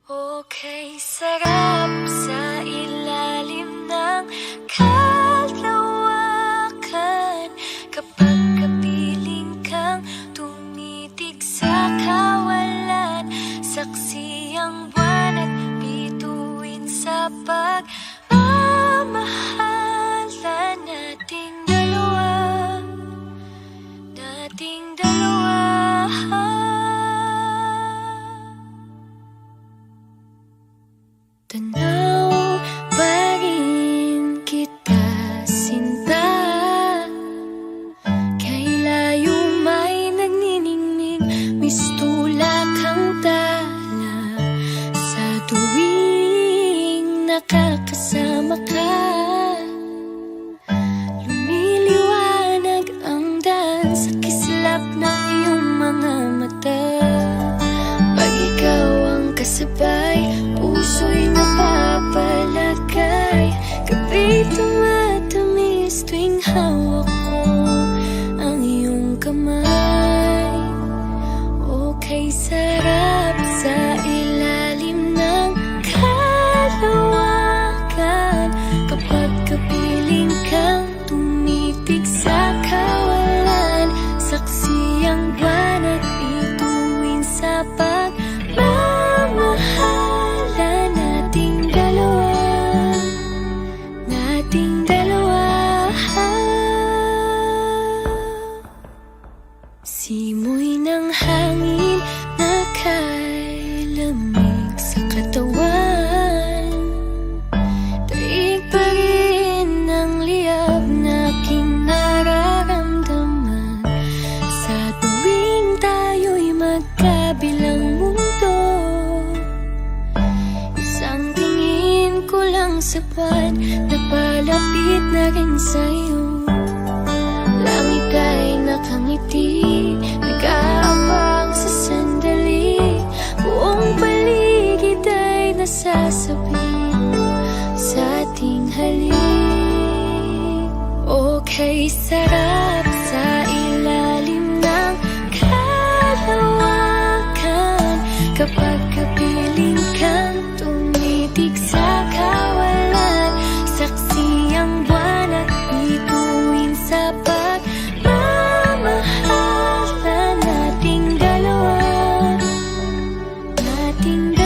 Okay, sarap sa ilalim ng kalawakan kapag kapiling kang tumitig sa kawalan. Saksi ang buwan at bituin sa pagmamahalan nating dalawa, nating dalawa. Tanaw pa rin kita, sinta. Kay layo may nagniningning, mistula kang tala. Sa tuwing nakakasama ka, lumiliwanag ang daan sa kislap ng iyong mga mata. Pag ikaw ang kasabay, puso'y napapalagay. Gabi tumatamis tuwing hawak ko ang iyong kamay. Okay, sarap sa ilalim ng kalawakan kapag kapiling kang tumitig sa kawalan. Saksi ang buwan at bituin sa pagmamahalan nating dalawa, nating dalawa. Simoy ng hangin nakailamig sa katawan, daig pa rin ang liyab na aking nararamdaman. Sa tuwing tayo'y magkabilang mundo, isang tingin ko lang sa buwan, napalapit na rin sa'yo. Langit ay nakangiti, nag-aabang sa sandali. Buong paligid ay nasasabi sa ating halik. Okay, sarap sa ilalim ng kalawakan kapag kapiling kang tumitig sa kawalan. Saksi ang buwan at bituin sa pagmamahalan nating dalawa, nating dalawa.